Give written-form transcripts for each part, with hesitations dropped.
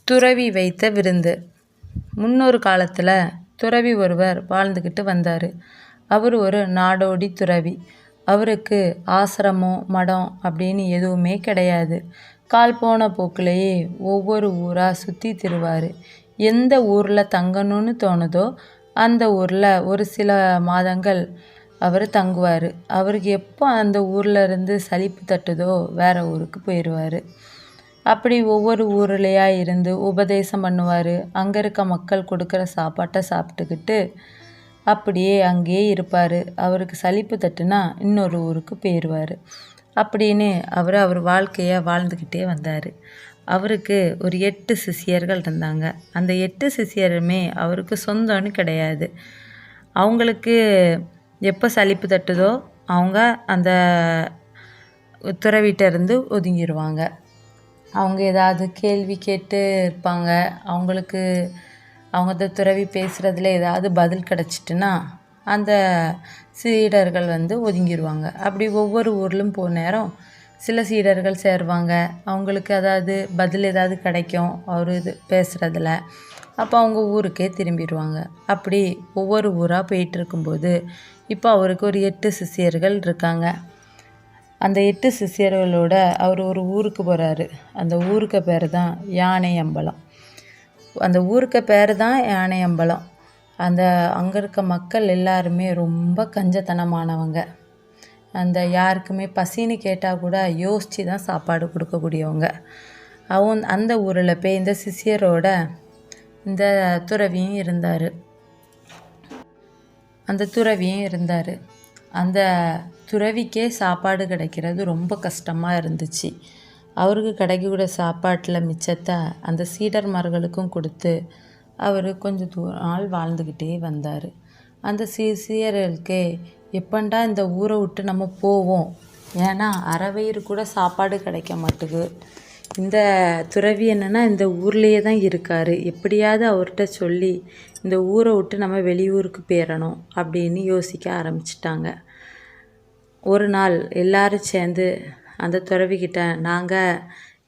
துறவி வைத்த விருந்து. முன்னொரு காலத்தில் துறவி ஒருவர் வாழ்ந்துக்கிட்டு வந்தார். அவர் ஒரு நாடோடி துறவி. அவருக்கு ஆசிரமம் மடம் அப்படின்னு எதுவுமே கிடையாது. கால் போன போக்கிலேயே ஒவ்வொரு ஊராக சுற்றி திரிவார். எந்த ஊரில் தங்கணும்னு தோணுதோ அந்த ஊரில் ஒரு சில மாதங்கள் அவர் தங்குவார். அவருக்கு எப்போ அந்த ஊரில் இருந்து சலிப்பு தட்டுதோ வேறு ஊருக்கு போயிடுவார். அப்படி ஒவ்வொரு ஊர்லையா இருந்து உபதேசம் பண்ணுவார். அங்கே இருக்க மக்கள் கொடுக்குற சாப்பாட்டை சாப்பிட்டுக்கிட்டு அப்படியே அங்கேயே இருப்பார். அவருக்கு சலிப்பு தட்டுனா இன்னொரு ஊருக்கு போயிடுவார். அப்படின்னு அவர் வாழ்க்கையை வாழ்ந்துக்கிட்டே வந்தார். அவருக்கு ஒரு 8 சிஷ்யர்கள் இருந்தாங்க. அந்த 8 சிஷ்யருமே அவருக்கு சொந்தம்னு கிடையாது. அவங்களுக்கு எப்போ சலிப்பு தட்டுதோ அவங்க அந்த துறவிட்ட இருந்து ஒதுங்கிடுவாங்க. அவங்க ஏதாவது கேள்வி கேட்டு இருப்பாங்க. அவங்க அந்த துறவி பேசுகிறதுல ஏதாவது பதில் கிடச்சிட்டுன்னா அந்த சீடர்கள் ஒதுங்கிடுவாங்க. அப்படி ஒவ்வொரு ஊர்லும் போன நேரம் சில சீடர்கள் சேருவாங்க. அவங்களுக்கு பதில் ஏதாவது கிடைக்கும் அவர் பேசுகிறதுல. அப்போ அவங்க ஊருக்கே திரும்பிடுவாங்க. அப்படி ஒவ்வொரு ஊராக போயிட்டு இருக்கும்போது இப்போ அவருக்கு ஒரு 8 சிஷ்யர்கள் இருக்காங்க. அந்த 8 சிஷ்யர்களோட அவர் ஒரு ஊருக்கு போகிறாரு. அந்த ஊருக்கு பேர் தான் யானையம்பலம். அந்த ஊருக்கு பேர் தான் யானையம்பலம். அங்கே இருக்க மக்கள் எல்லாருமே ரொம்ப கஞ்சத்தனமானவங்க. யாருக்குமே பசின்னு கேட்டால் கூட யோசித்து தான் சாப்பாடு கொடுக்கக்கூடியவங்க. அந்த ஊரில் போய் இந்த சிஷ்யரோட இந்த துறவியும் இருந்தார். அந்த துறவிக்கே சாப்பாடு கிடைக்கிறது ரொம்ப கஷ்டமாக இருந்துச்சு. அவருக்கு கிடைக்கக்கூடிய சாப்பாட்டில் மிச்சத்தை அந்த சீடர்மார்களுக்கும் கொடுத்து அவர் கொஞ்சம் நாள் வாழ்ந்துக்கிட்டே வந்தார். அந்த சீடர்களுக்கே எப்பண்டா இந்த ஊரை விட்டு நம்ம போவோம், ஏன்னா அரை வயிறு கூட சாப்பாடு கிடைக்க மாட்டுது. இந்த துறவி என்னென்னா இந்த ஊர்லேயே தான் இருக்கார். எப்படியாவது அவர்கிட்ட சொல்லி இந்த ஊரை விட்டு நம்ம வெளியூருக்கு போயிடணும் அப்படின்னு யோசிக்க ஆரம்பிச்சிட்டாங்க. ஒரு நாள் எல்லாரும் சேர்ந்து அந்த துறவிக்கிட்ட, நாங்கள்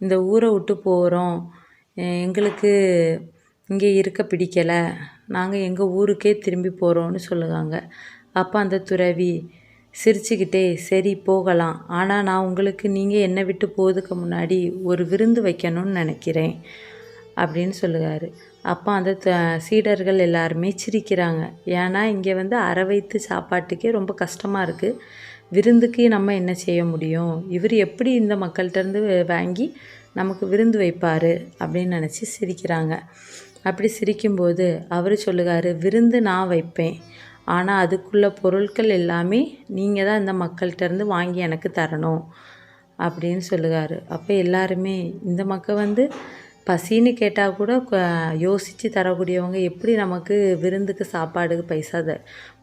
இந்த ஊரை விட்டு போகிறோம், எங்களுக்கு இங்கே இருக்க பிடிக்கலை, நாங்கள் எங்கள் ஊருக்கே திரும்பி போகிறோன்னு சொல்லுவாங்க. அப்போ அந்த துறவி சிரிச்சுக்கிட்டே, சரி போகலாம், ஆனால் நான் உங்களுக்கு நீங்கள் என்னை விட்டு போகிறதுக்கு முன்னாடி ஒரு விருந்து வைக்கணும்னு நினைக்கிறேன் அப்படின்னு சொல்லுவார். அப்போ அந்த சீடர்கள் எல்லாருமே சிரிக்கிறாங்க. ஏன்னா இங்கே அரை வயிற்று சாப்பாட்டுக்கே ரொம்ப கஷ்டமாக இருக்குது. விருந்துக்கு நம்ம என்ன செய்ய முடியும், இவர் எப்படி இந்த மக்கள்கிட்டருந்து வாங்கி நமக்கு விருந்து வைப்பார் அப்படின்னு நினச்சி சிரிக்கிறாங்க. அப்படி சிரிக்கும்போது அவர் சொல்லுவார், விருந்து நான் வைப்பேன், ஆனால் அதுக்குள்ள பொருட்கள் எல்லாமே நீங்கள் தான் இந்த மக்கள்கிட்டருந்து வாங்கி எனக்கு தரணும் அப்படின்னு சொல்லுவார். அப்போ எல்லாருமே இந்த மக்கள் பசின்னு கேட்டால் கூட யோசித்து தரக்கூடியவங்க எப்படி நமக்கு விருந்துக்கு சாப்பாடுக்கு பைசா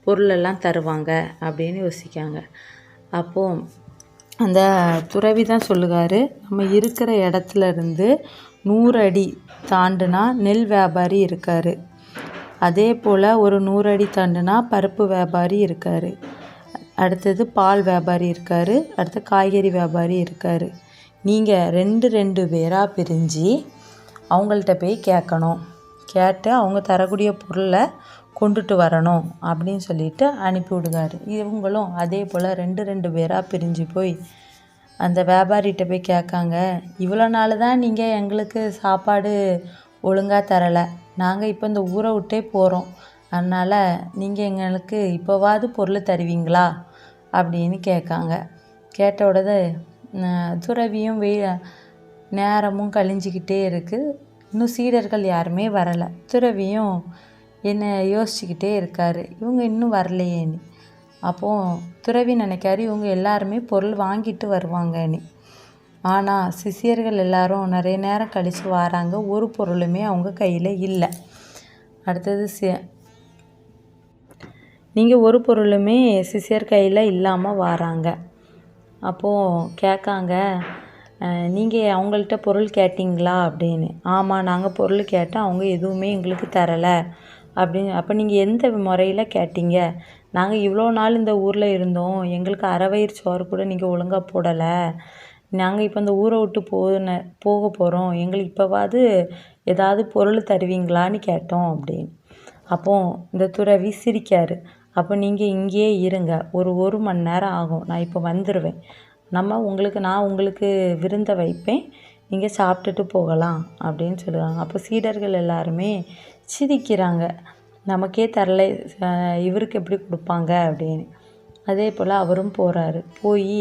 பொருளெல்லாம் தருவாங்க அப்படின்னு யோசிக்காங்க. அப்போது அந்த துறவி தான் சொல்லுவார், நம்ம இருக்கிற இடத்துல இருந்து 100 அடி தாண்டுனா நெல் வியாபாரி இருக்கார், அதே போல் ஒரு 100 அடி தாண்டுனா பருப்பு வியாபாரி இருக்கார், அடுத்தது பால் வியாபாரி இருக்கார், அடுத்து காய்கறி வியாபாரி இருக்கார். நீங்கள் 2 பேராக பிரிஞ்சு அவங்கள்ட்ட போய் கேட்கணும், கேட்டு அவங்க தரக்கூடிய பொருளை கொண்டுட்டு வரணும் அப்படின்னு சொல்லிட்டு அனுப்பி விடுவார். இவங்களும் அதே போல் 2 பேராக பிரிஞ்சு போய் அந்த வியாபாரிகிட்ட போய் கேட்காங்க, இவ்வளோ நாள் தான் நீங்கள் எங்களுக்கு சாப்பாடு ஒழுங்காக தரலை, நாங்கள் இப்போ இந்த ஊரை விட்டே போகிறோம், அதனால் நீங்கள் எங்களுக்கு இப்போவாவது பொருள் தருவீங்களா அப்படின்னு கேட்காங்க. கேட்ட உடனே துறவியும் நேரமும் கழிஞ்சிக்கிட்டே இருக்குது. இன்னும் சீடர்கள் யாருமே வரலை. துறவியும் என்ன யோசிச்சுக்கிட்டே இருக்கார், இவங்க இன்னும் வரலையேன்னு. அப்போது துறவி நினைக்காரு இவங்க எல்லாருமே பொருள் வாங்கிட்டு வருவாங்கன்னு. ஆனால் சிஷ்யர்கள் எல்லாரும் நிறைய நேரம் கழித்து வராங்க, ஒரு பொருளுமே அவங்க கையில் இல்லை. அடுத்தது நீங்கள் ஒரு பொருளுமே சிஷ்யர் கையில் இல்லாமல் வராங்க. அப்போது கேட்காங்க, நீங்கள் அவங்கள்ட்ட பொருள் கேட்டிங்களா அப்படின்னு. ஆமாம், நாங்கள் பொருள் கேட்டால் அவங்க எதுவுமே எங்களுக்கு தரலை அப்படின்னு. அப்போ நீங்கள் எந்த முறையில் கேட்டீங்க, நாங்கள் இவ்வளோ நாள் இந்த ஊரில் இருந்தோம், எங்களுக்கு அரை வயிறு சோறு கூட நீங்கள் ஒழுங்காக போடலை, நாங்கள் இப்போ இந்த ஊரை விட்டு போக போகிறோம், எங்களுக்கு இப்போவாது ஏதாவது பொருள் தருவீங்களான்னு கேட்டோம் அப்படின்னு. அப்போ இந்த துறவி சிரிக்காரு. அப்போ நீங்கள் இங்கேயே இருங்க, ஒரு மணி நேரம் ஆகும், நான் இப்போ வந்துடுவேன். நான் உங்களுக்கு விருந்தை வைப்பேன், நீங்கள் சாப்பிட்டுட்டு போகலாம் அப்படின்னு சொல்லுவாங்க. அப்போ சீடர்கள் எல்லாருமே சிரிக்கிறாங்க, நமக்கே தரல, இவருக்கு எப்படி கொடுப்பாங்க அப்படின்னு. அதே போல் அவரும் போகிறாரு. போய்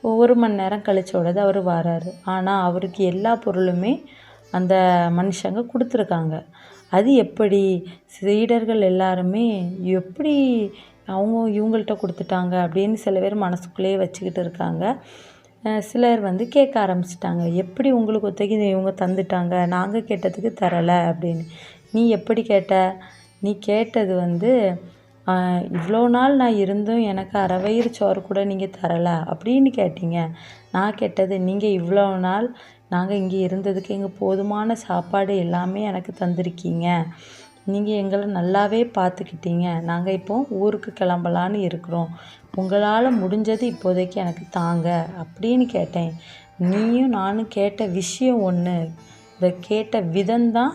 1 மணி நேரம் கழிச்சோடது அவர் வராரு. ஆனால் அவருக்கு எல்லா பொருளுமே அந்த மனுஷங்க கொடுத்துருக்காங்க. அது எப்படி சீடர்கள் எல்லாருமே எப்படி இவங்கள்ட்ட கொடுத்துட்டாங்க அப்படின்னு சில பேர் மனசுக்குள்ளேயே வச்சுக்கிட்டு இருக்காங்க. சிலர் கேட்க ஆரம்பிச்சிட்டாங்க, எப்படி உங்களுக்கு ஒத்தைக்கு இவங்க தந்துட்டாங்க, நாங்கள் கேட்டதுக்கு தரலை அப்படின்னு. நீ எப்படி கேட்ட? நீ கேட்டது இவ்வளோ நாள் நான் இருந்தும் எனக்கு அரை வயிறு சோறு கூட நீங்கள் தரலை அப்படின்னு கேட்டீங்க. நான் கேட்டது, நீங்கள் இவ்வளோ நாள் நாங்கள் இங்கே இருந்ததுக்கு எங்கள் போதுமான சாப்பாடு எல்லாமே எனக்கு தந்திருக்கீங்க, நீங்கள் எங்களை நல்லாவே பார்த்துக்கிட்டீங்க, நாங்கள் இப்போ ஊருக்கு கிளம்பலான்னு இருக்கிறோம், உங்களால் முடிஞ்சது இப்போதைக்கு எனக்கு தாங்க அப்படின்னு கேட்டேன். நீயும் நானும் கேட்ட விஷயம் ஒன்று, இதை கேட்ட விதம்தான்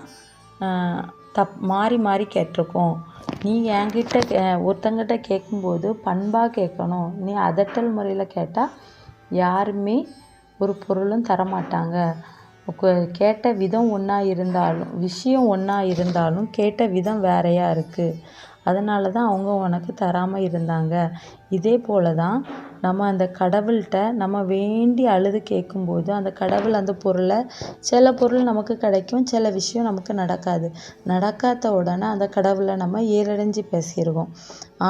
மாறி மாறி கேட்டிருக்கோம். நீ என்கிட்ட ஒருத்தங்கிட்ட கேட்கும்போது பண்பாக கேட்கணும், நீ அதட்டல் முறையில் கேட்டால் யாருமே ஒரு பொருளும் தரமாட்டாங்க. கேட்ட விதம் ஒன்றா இருந்தாலும் விஷயம் ஒன்றா இருந்தாலும் கேட்ட விதம் வேறையாக இருக்குது, அதனால தான் அவங்க உனக்கு தராமல் இருந்தாங்க. இதே போல் தான் நம்ம அந்த கடவுள்கிட்ட நம்ம வேண்டி அழுது கேட்கும்போது அந்த கடவுள் அந்த பொருளை, சில பொருள் நமக்கு கிடைக்கும், சில விஷயம் நமக்கு நடக்காது. நடக்காத உடனே அந்த கடவுளை நம்ம ஏறடைஞ்சு பேசிடுவோம்.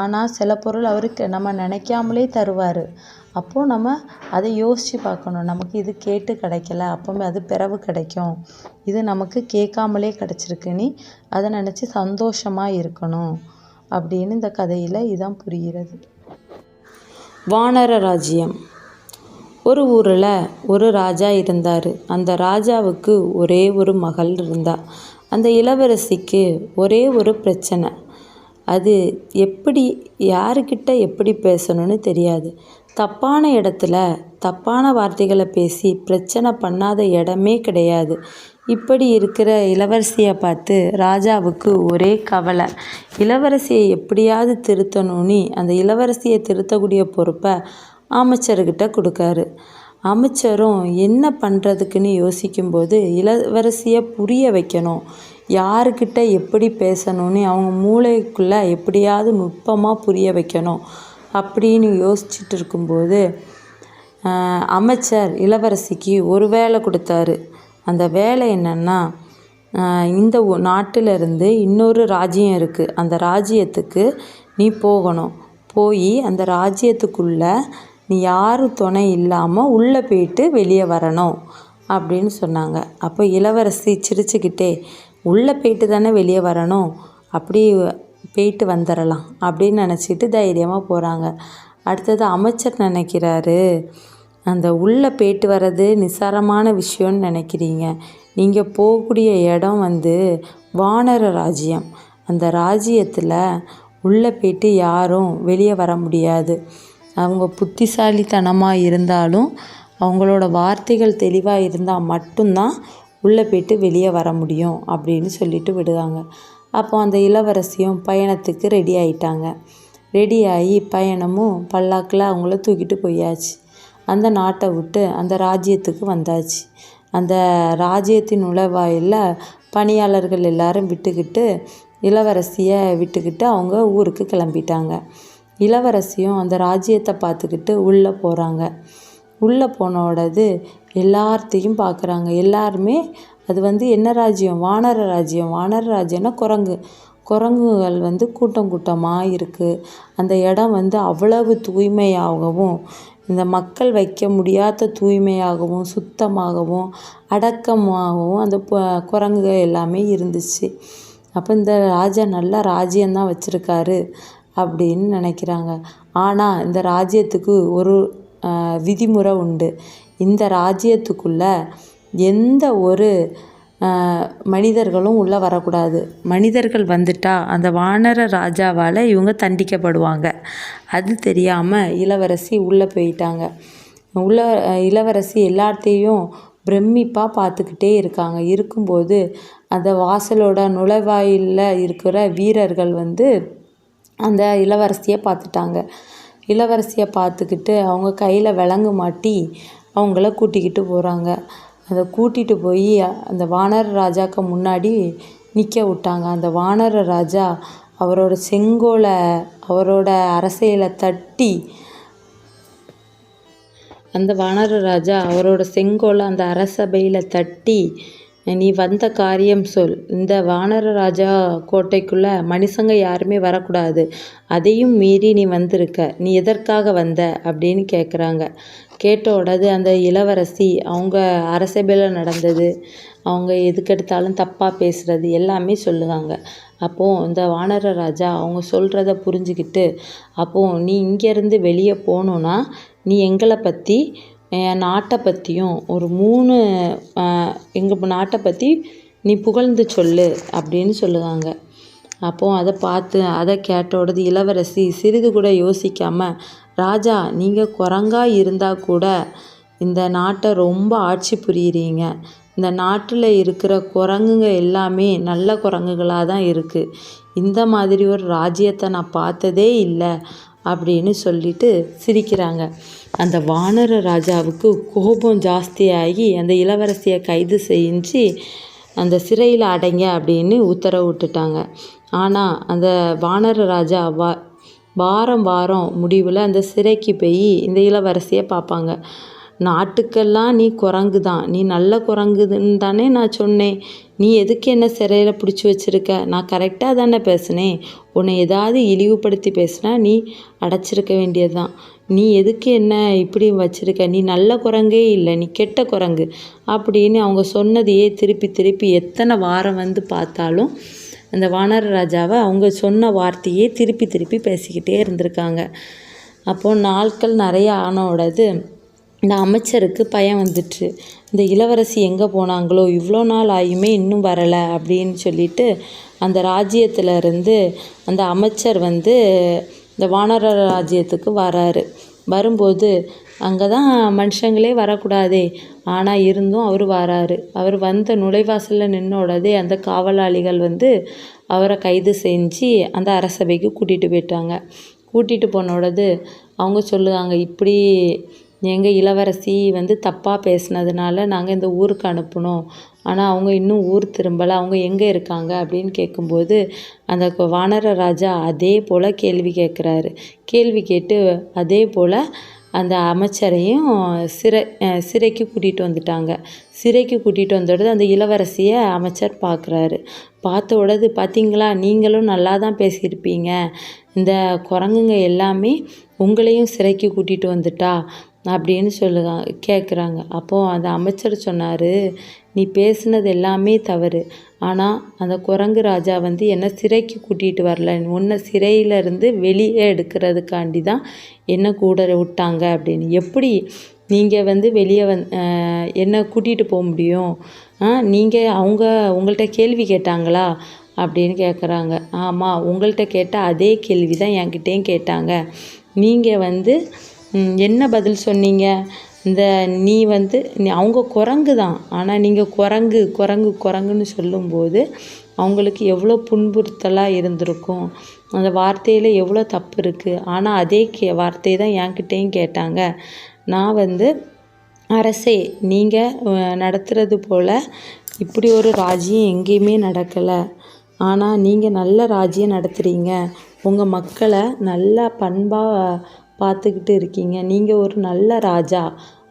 ஆனால் சில பொருள் அவருக்கு நம்ம நினைக்காமலே தருவார். அப்போது நம்ம அதை யோசித்து பார்க்கணும், நமக்கு இது கேட்டு கிடைக்கல, அப்போவே அது பிறவு கிடைக்கும், இது நமக்கு கேட்காமலே கிடச்சிருக்கு, நீ அதை நினச்சி சந்தோஷமாக இருக்கணும் அப்படின்னு இந்த கதையில் இதான் புரிகிறது. வானர ராஜ்யம். ஒரு ஊரில் ஒரு ராஜா இருந்தார். அந்த ராஜாவுக்கு ஒரே ஒரு மகள் இருந்தா. அந்த இளவரசிக்கு ஒரே ஒரு பிரச்சனை, அது யாருக்கிட்ட எப்படி பேசணும்னு தெரியாது. தப்பான இடத்துல தப்பான வார்த்தைகளை பேசி பிரச்சனை பண்ணாத இடமே கிடையாது. இப்படி இருக்கிற இளவரசியை பார்த்து ராஜாவுக்கு ஒரே கவலை. இளவரசியை எப்படியாவது திருத்தணும்னு அந்த இளவரசியை திருத்தக்கூடிய பொறுப்பை அமைச்சர்கிட்ட கொடுக்காரு. அமைச்சரும் என்ன பண்ணுறதுக்குன்னு யோசிக்கும்போது இளவரசியை புரிய வைக்கணும், யாருக்கிட்ட எப்படி பேசணும்னு அவங்க மூளைக்குள்ளே எப்படியாவது நுட்பமாக புரிய வைக்கணும் அப்படின்னு யோசிச்சுட்டு இருக்கும்போது அமைச்சர் இளவரசிக்கு ஒரு வேலை கொடுத்தாரு. அந்த வேலை என்னென்னா, இந்த நாட்டிலிருந்து இன்னொரு ராஜ்யம் இருக்குது, அந்த ராஜ்யத்துக்கு நீ போகணும், போய் அந்த ராஜ்யத்துக்குள்ளே நீ யாரும் துணை இல்லாமல் உள்ளே போயிட்டு வெளியே வரணும் அப்படின்னு சொன்னாங்க. அப்போ இளவரசி சிரிச்சுக்கிட்டே, உள்ளே போயிட்டு தானே வெளியே வரணும், அப்படி போயிட்டு வந்துடலாம் அப்படின்னு நினச்சிட்டு தைரியமாக போகிறாங்க. அடுத்தது அமைச்சர் நினைக்கிறாரு, அந்த உள்ளே போயிட்டு வர்றது நிசாரமான விஷயம்னு நினைக்கிறீங்க, நீங்கள் போகக்கூடிய இடம் வானர ராஜ்யம், அந்த ராஜ்யத்தில் உள்ளே போயிட்டு யாரும் வெளியே வர முடியாது, அவங்க புத்திசாலித்தனமாக இருந்தாலும் அவங்களோட வார்த்தைகள் தெளிவாக இருந்தால் மட்டும்தான் உள்ளே போயிட்டு வெளியே வர முடியும் அப்படின்னு சொல்லிட்டு விடுவாங்க. அப்போ அந்த இளவரசியும் பயணத்துக்கு ரெடி ஆகிட்டாங்க. ரெடியாகி பயணமும் பல்லாக்கில் அவங்கள தூக்கிட்டு போயாச்சு. அந்த நாட்டை விட்டு அந்த ராஜ்யத்துக்கு வந்தாச்சு. அந்த ராஜ்யத்தின் நுழைவாயிலில் பணியாளர்கள் எல்லாரும் விட்டுக்கிட்டு இளவரசியை விட்டுக்கிட்டு அவங்க ஊருக்கு கிளம்பிட்டாங்க. இளவரசியும் அந்த ராஜ்யத்தை பார்த்துக்கிட்டு உள்ளே போகிறாங்க. உள்ளே போனோடது எல்லாத்தையும் பார்க்குறாங்க. எல்லாருமே அது என்ன ராஜ்யம்? வானர ராஜ்யம். வானர ராஜ்யம்னா குரங்குகள் கூட்டம் கூட்டமாக இருக்குது. அந்த இடம் அவ்வளவு தூய்மையாகவும் இந்த மக்கள் வைக்க முடியாத தூய்மையாகவும் சுத்தமாகவும் அடக்கமாகவும் அந்த குரங்குகள் எல்லாமே இருந்துச்சு. அப்போ இந்த ராஜா நல்ல ராஜ்யம்தான் வச்சுருக்காரு அப்படின்னு நினைக்கிறாங்க. ஆனால் இந்த ராஜ்யத்துக்கு ஒரு விதிமுறை உண்டு. இந்த ராஜ்யத்துக்குள்ளே எந்த ஒரு மனிதர்களும் உள்ளே வரக்கூடாது. மனிதர்கள் வந்துட்டால் அந்த வானர ராஜாவால் இவங்க தண்டிக்கப்படுவாங்க. அது தெரியாமல் இளவரசி உள்ளே போயிட்டாங்க. உள்ள இளவரசி எல்லாத்தையும் பிரமிப்பாக பார்த்துக்கிட்டே இருக்காங்க. இருக்கும்போது அந்த வாசலோட நுழைவாயிலில் இருக்கிற வீரர்கள் வந்து அந்த இளவரசியை பார்த்துட்டாங்க. இளவரசியை பார்த்துக்கிட்டு அவங்க கையில் விலங்கு மாட்டி அவங்கள கூட்டிக்கிட்டு போகிறாங்க. அதை கூட்டிகிட்டு போய் அந்த வானர ராஜாக்கு முன்னாடி நிற்க விட்டாங்க. அந்த வானர ராஜா அவரோட செங்கோலை அவரோட அரசையில் தட்டி அந்த வானர ராஜா அவரோட செங்கோலை அந்த அரசபையில் தட்டி, நீ வந்த காரியம் சொல். இந்த வானர ராஜா கோட்டைக்குள்ளே மனுஷங்க யாருமே வரக்கூடாது. அதையும் மீறி நீ வந்திருக்க. நீ எதற்காக வந்த அப்படின்னு கேட்குறாங்க. கேட்ட உடனே அந்த இளவரசி அவங்க அரசபையில் நடந்தது, அவங்க எதுக்கெடுத்தாலும் தப்பாக பேசுகிறது எல்லாமே சொல்லுவாங்க. அப்போது இந்த வானர ராஜா அவங்க சொல்கிறத புரிஞ்சுக்கிட்டு, அப்போது நீ இங்கேருந்து வெளியே போகணுன்னா நீ எங்களை பற்றி என் நாட்டை பற்றியும் ஒரு 3 எங்கள் நாட்டை பற்றி நீ புகழ்ந்து சொல்லு அப்படின்னு சொல்லுவாங்க. அப்போது அதை கேட்டோடது இளவரசி சிறிது கூட யோசிக்காமல், ராஜா நீங்கள் குரங்கா இருந்தால் கூட இந்த நாட்டை ரொம்ப ஆட்சி புரியுறீங்க. இந்த நாட்டில் இருக்கிற குரங்குங்க எல்லாமே நல்ல குரங்குகளாக தான் இருக்குது. இந்த மாதிரி ஒரு ராஜ்யத்தை நான் பார்த்ததே இல்லை அப்படின்னு சொல்லிட்டு சிரிக்கிறாங்க. அந்த வானர ராஜாவுக்கு கோபம் ஜாஸ்தியாகி அந்த இளவரசியை கைது செஞ்சு அந்த சிறையில் அடைங்க அப்படின்னு உத்தரவு விட்டுட்டாங்க. ஆனால் அந்த வானர ராஜா வாரம் முடிவில் அந்த சிறைக்கு போய் இந்த இளவரசியை பார்ப்பாங்க. நாட்டுக்கெல்லாம் நீ குரங்கு தான், நீ நல்ல குரங்குன்னு தானே நான் சொன்னேன். நீ எதுக்கு என்ன சிறையில் பிடிச்சி வச்சுருக்க? நான் கரெக்டாக தானே பேசினேன். உன்னை ஏதாவது இழிவுபடுத்தி பேசினா நீ அடைச்சிருக்க வேண்டியது தான். நீ எதுக்கு என்ன இப்படி வச்சுருக்க? நீ நல்ல குரங்கே இல்லை, நீ கெட்ட குரங்கு அப்படின்னு அவங்க சொன்னதையே திருப்பி எத்தனை வாரம் வந்து பார்த்தாலும் அந்த வானர ராஜாவை அவங்க சொன்ன வார்த்தையே திருப்பி பேசிக்கிட்டே இருந்திருக்காங்க. அப்போது நாட்கள் நிறைய ஆனோடது இந்த அமைச்சருக்கு பயம் வந்துட்டு, இந்த இளவரசி எங்கே போனாங்களோ, இவ்வளோ நாள் ஆகியுமே இன்னும் வரலை அப்படின்னு சொல்லிட்டு அந்த ராஜ்யத்திலேருந்து அந்த அமைச்சர் வந்து இந்த வானர ராஜ்யத்துக்கு வராரு. வரும்போது அங்கே தான் மனுஷங்களே வரக்கூடாதே, ஆனால் இருந்தும் அவர் வராரு. அவர் வந்த நுழைவாசலில் நின்னோடதே அந்த காவலாளிகள் வந்து அவரை கைது செஞ்சு அந்த அரசபைக்கு கூட்டிகிட்டு போயிட்டாங்க. கூட்டிகிட்டு போனோடது அவங்க சொல்லுவாங்க, இப்படி எங்கள் இளவரசி வந்து தப்பாக பேசினதுனால நாங்கள் இந்த ஊருக்கு அனுப்பினோம். ஆனால் அவங்க இன்னும் ஊர் திரும்பலை, அவங்க எங்கே இருக்காங்க அப்படின்னு கேட்கும்போது அந்த வானர ராஜா அதே போல் கேள்வி கேட்குறாரு. கேள்வி கேட்டு அதே போல் அந்த அமைச்சரையும் சிறைக்கு கூட்டிகிட்டு வந்துட்டாங்க. சிறைக்கு கூட்டிகிட்டு வந்தோடது அந்த இளவரசியை அமைச்சர் பார்க்குறாரு. பார்த்த உடனே, பார்த்தீங்களா, நீங்களும் நல்லா தான் பேசியிருப்பீங்க, இந்த குரங்குங்க எல்லாமே உங்களையும் சிறைக்கு கூட்டிகிட்டு வந்துட்டா அப்படின்னு கேட்குறாங்க. அப்போது அந்த அமைச்சர் சொன்னார், நீ பேசுனது எல்லாமே தவறு. ஆனால் அந்த குரங்கு ராஜா வந்து என்னை சிறைக்கு கூட்டிகிட்டு வரல, உன்னை சிறையிலேருந்து வெளியே எடுக்கிறதுக்காண்டி தான் என்னை கூட விட்டாங்க அப்படின்னு. எப்படி நீங்கள் வந்து வெளியே என்னை கூட்டிகிட்டு போக முடியும்? நீங்கள் உங்கள்கிட்ட கேள்வி கேட்டாங்களா அப்படின்னு கேட்குறாங்க. ஆமாம், உங்கள்கிட்ட கேட்ட அதே கேள்வி தான் என்கிட்டேயும் கேட்டாங்க. நீங்கள் வந்து என்ன பதில் சொன்னீங்க? நீ வந்து அவங்க குரங்கு தான், ஆனால் நீங்கள் குரங்குன்னு சொல்லும்போது அவங்களுக்கு எவ்வளோ புண்புறுத்தலாக இருந்திருக்கும். அந்த வார்த்தையில் எவ்வளோ தப்பு இருக்குது. ஆனால் அதே வார்த்தை தான் என்கிட்டேயும் கேட்டாங்க. நான் வந்து அரசே, நீங்கள் நடத்துகிறது போல் இப்படி ஒரு ராஜ்யம் எங்கேயுமே நடக்கலை. ஆனால் நீங்கள் நல்ல ராஜ்யம் நடத்துகிறீங்க. உங்கள் மக்களை நல்லா பண்பாக பார்த்துக்கிட்டு இருக்கீங்க. நீங்கள் ஒரு நல்ல ராஜா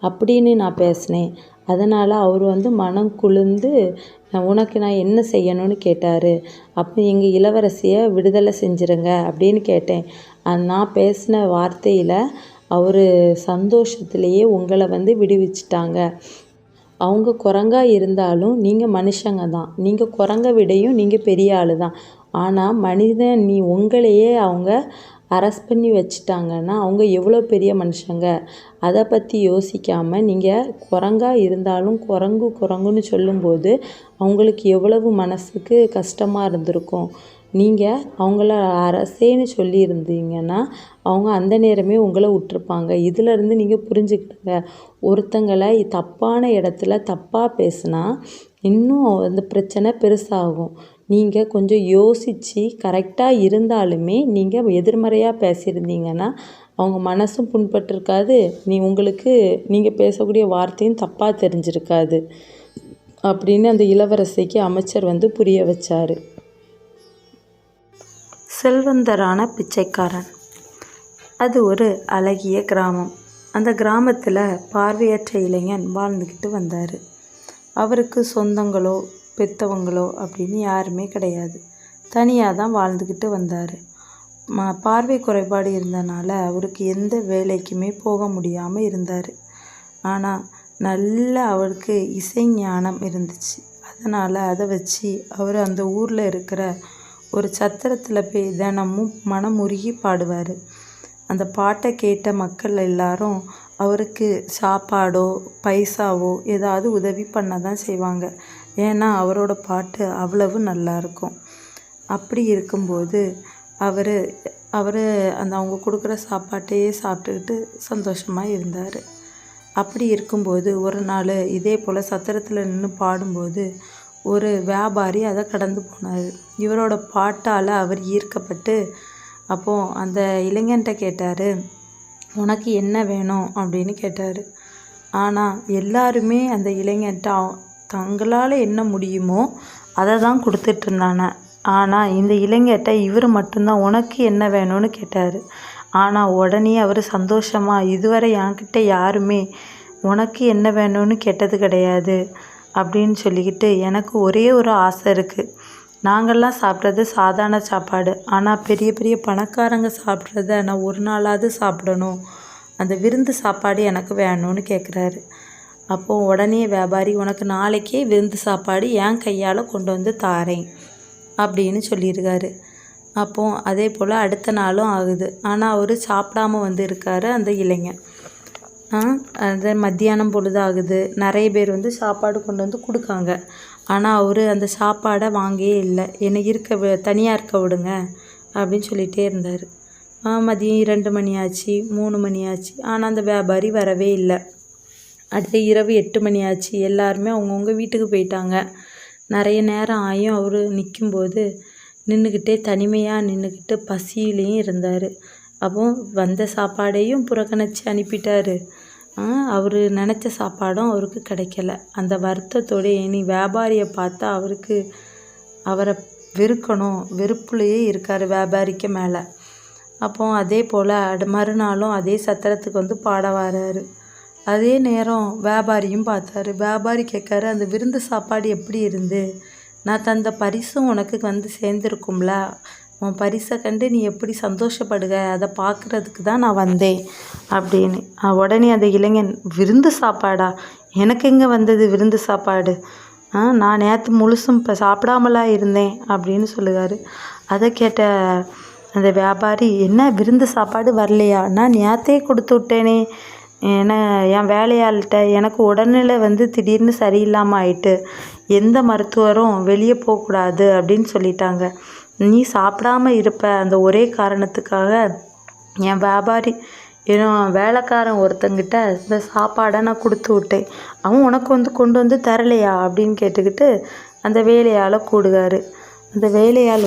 அப்படின்னு நான் பேசினேன். அதனால் அவர் வந்து மனம் குளிர்ந்து உனக்கு நான் என்ன செய்யணும்னு கேட்டார். அப்போ எங்கள் இளவரசியை விடுதலை செஞ்சுருங்க அப்படின்னு கேட்டேன். நான் பேசின வார்த்தையில் அவர் சந்தோஷத்துலேயே உங்களை வந்து விடுவிச்சிட்டாங்க. அவங்க குரங்கா இருந்தாலும் நீங்கள் மனுஷங்க தான். நீங்கள் குரங்க விடையும் நீங்கள் பெரிய ஆள் தான். ஆனால் மனிதன் உங்களையே அவங்க அரெஸ்ட் பண்ணி வச்சுட்டாங்கன்னா அவங்க எவ்வளோ பெரிய மனுஷங்க. அதை பற்றி யோசிக்காமல் நீங்கள் குரங்கா இருந்தாலும் குரங்குன்னு சொல்லும்போது அவங்களுக்கு எவ்வளவு மனசுக்கு கஷ்டமாக இருந்திருக்கும். நீங்கள் அவங்கள அரசேன்னு சொல்லியிருந்தீங்கன்னா அவங்க அந்த நேரமே உங்களை விட்டுருப்பாங்க. இதிலேருந்து நீங்கள் புரிஞ்சுக்கிடுங்க. ஒருத்தங்களை தப்பான இடத்துல தப்பாக பேசுனா இன்னும் அந்த பிரச்சனை பெருசாகும். நீங்கள் கொஞ்சம் யோசித்து கரெக்டாக இருந்தாலுமே நீங்கள் எதிர்மறையாக பேசியிருந்தீங்கன்னா அவங்க மனசும் புண்பட்டிருக்காது. உங்களுக்கு நீங்கள் பேசக்கூடிய வார்த்தையும் தப்பாக தெரிஞ்சிருக்காது அப்படின்னு அந்த இளவரசிக்கு அமைச்சர் புரிய வச்சார். செல்வந்தரான பிச்சைக்காரன். அது ஒரு அழகிய கிராமம். அந்த கிராமத்தில் பார்வையற்ற இளைஞன் வாழ்ந்துக்கிட்டு வந்தார். அவருக்கு சொந்தங்களோ பெத்தவங்களோ அப்படின்னு யாருமே கிடையாது. தனியாக தான் வாழ்ந்துக்கிட்டு வந்தார். பார்வை குறைபாடு இருந்தனால அவருக்கு எந்த வேலைக்குமே போக முடியாமல் இருந்தார். ஆனால் நல்ல அவருக்கு இசை ஞானம் இருந்துச்சு. அதனால் அதை வச்சு அவர் அந்த ஊரில் இருக்கிற ஒரு சத்திரத்தில் போய் தினமும் மனமுருகி பாடுவார். அந்த பாட்டை கேட்ட மக்கள் எல்லாரும் அவருக்கு சாப்பாடோ பைசாவோ ஏதாவது உதவி பண்ண தான் செய்வாங்க. ஏன்னா அவரோட பாட்டு அவ்வளவு நல்லாயிருக்கும். அப்படி இருக்கும்போது அவர் அந்த அவங்க கொடுக்குற சாப்பாட்டையே சாப்பிட்டுக்கிட்டு சந்தோஷமாக இருந்தார். அப்படி இருக்கும்போது ஒரு நாள் இதே போல் சத்திரத்தில் நின்று பாடும்போது ஒரு வியாபாரி அதை கடந்து போனார். இவரோட பாட்டால் அவர் ஈர்க்கப்பட்டு அப்போது அந்த இளைஞன்ட்ட கேட்டார், உனக்கு என்ன வேணும் அப்படின்னு கேட்டார். ஆனால் எல்லாருமே அந்த இளைஞன்ட்ட தங்களால் என்ன முடியுமோ அதை தான் கொடுத்துட்ருந்தாங்க. ஆனால் இந்த இளைஞர்கிட்ட இவர் மட்டும்தான் உனக்கு என்ன வேணும்னு கேட்டார். ஆனால் உடனே அவர் சந்தோஷமாக, இதுவரை என்கிட்ட யாருமே உனக்கு என்ன வேணும்னு கேட்டது கிடையாது அப்படின்னு சொல்லிக்கிட்டு, எனக்கு ஒரே ஒரு ஆசை இருக்குது. நாங்கள்லாம் சாப்பிட்றது சாதாரண சாப்பாடு, ஆனால் பெரிய பெரிய பணக்காரங்க சாப்பிட்றத நான் ஒரு நாளாவது சாப்பிடணும். அந்த விருந்து சாப்பாடு எனக்கு வேணும்னு கேட்குறாரு. அப்போது உடனே வியாபாரி, உனக்கு நாளைக்கே விருந்து சாப்பாடு என் கையால் கொண்டு வந்து தாரேன் அப்படின்னு சொல்லியிருக்காரு. அப்போது அதே போல் அடுத்த நாளும் ஆகுது. ஆனால் அவர் சாப்பிடாம இருக்கார் அந்த இளைஞன். அது மத்தியானம் பொழுது ஆகுது. நிறைய பேர் சாப்பாடு கொண்டு வந்து கொடுக்காங்க. ஆனால் அவர் அந்த சாப்பாடை வாங்கவே இல்லை. என்னை தனியாக இருக்க விடுங்க அப்படின்னு சொல்லிகிட்டே இருந்தார். மதியம் 2 மணி ஆச்சு, 3 மணி ஆச்சு. ஆனால் அந்த வியாபாரி வரவே இல்லை. அடுத்த இரவு 8 மணி ஆச்சு. எல்லாருமே அவங்கவுங்க வீட்டுக்கு போயிட்டாங்க. நிறைய நேரம் ஆயும் அவர் நிற்கும்போது நின்றுக்கிட்டே தனிமையாக நின்றுக்கிட்டு பசியிலையும் இருந்தார். அப்போ வந்த சாப்பாடையும் புறக்கணித்து அனுப்பிட்டார். அவர் நினச்ச சாப்பாடும் அவருக்கு கிடைக்கல. அந்த வருத்தத்தோடு இனி வியாபாரியை பார்த்தா அவரை வெறுக்கணும், வெறுப்புலையே இருக்கார் வியாபாரிக்கு மேலே. அப்போ அதே போல் மறுநாளும் அதே சத்திரத்துக்கு பாட வராரு. அதே நேரம் வியாபாரியும் பார்த்தாரு. வியாபாரி கேட்காரு, அந்த விருந்து சாப்பாடு எப்படி இருந்து? நான் தந்த பரிசும் உனக்கு சேர்ந்துருக்கும்ல, உன் பரிசை கண்டு நீ எப்படி சந்தோஷப்படுக, அதை பார்க்குறதுக்கு தான் நான் வந்தேன் அப்படின்னு. உடனே அந்த இளைஞன், விருந்து சாப்பாடா? எனக்கு எங்கே வந்தது விருந்து சாப்பாடு? நான் நேற்று முழுசும் இப்போ சாப்பிடாமலாம் இருந்தேன் அப்படின்னு சொல்லுவார். அதை கேட்ட அந்த வியாபாரி, என்ன விருந்து சாப்பாடு வரலையா? நான் நேற்றே கொடுத்து விட்டேனே, ஏன்னா என் வேலையாள்கிட்ட எனக்கு உடல்நிலை திடீர்னு சரியில்லாமல் ஆயிட்டு, எந்த மருத்துவரும் வெளியே போகக்கூடாது அப்படின்னு சொல்லிட்டாங்க. நீ சாப்பிடாம இருப்ப, அந்த ஒரே காரணத்துக்காக என் வியாபாரி வேலைக்காரன் ஒருத்தங்கிட்ட இந்த சாப்பாடை நான் கொடுத்து விட்டேன். அவன் உனக்கு கொண்டு வந்து தரலையா அப்படின்னு கேட்டுக்கிட்டு அந்த வேலையால் கூடுகார். அந்த வேலையாள்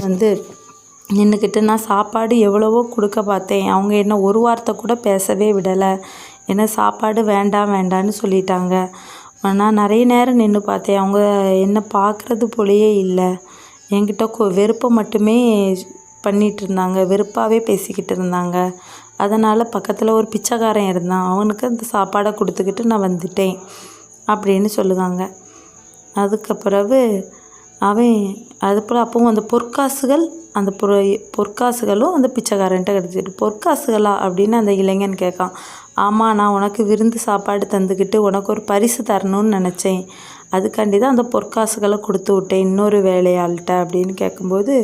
நின்றுக்கிட்டு, நான் சாப்பாடு எவ்வளவோ கொடுக்க பார்த்தேன், அவங்க என்ன ஒரு வார்த்தை கூட பேசவே விடலை, என்ன சாப்பாடு வேண்டாம் வேண்டான்னு சொல்லிட்டாங்க. நான் நிறைய நேரம் நின்று பார்த்தேன், அவங்க என்னை பார்க்குறது போலேயே இல்லை, என்கிட்ட வெறுப்பை மட்டுமே பண்ணிகிட்டு இருந்தாங்க, வெறுப்பாகவே பேசிக்கிட்டு இருந்தாங்க. அதனால் பக்கத்தில் ஒரு பிச்சைக்காரன் இருந்தான், அவனுக்கு அந்த சாப்பாடை கொடுத்துக்கிட்டு நான் வந்துட்டேன் அப்படின்னு சொல்லுவாங்க. அதுக்கு பிறகு அவன் அதுபோல் அப்பவும் அந்த பொற்காசுகள், அந்த பொற்காசுகளும் அந்த பிச்சைக்காரன்ட்ட கிடச்சிட்டு, பொற்காசுகளா அப்படின்னு அந்த இளைஞன் கேட்கான். ஆமாம், நான் உனக்கு விருந்து சாப்பாடு தந்துக்கிட்டு உனக்கு ஒரு பரிசு தரணும்னு நினச்சேன், அதுக்காண்டி தான் அந்த பொற்காசுகளை கொடுத்து விட்டேன் இன்னொரு வேலையாள்கிட்ட அப்படின்னு கேட்கும்போது,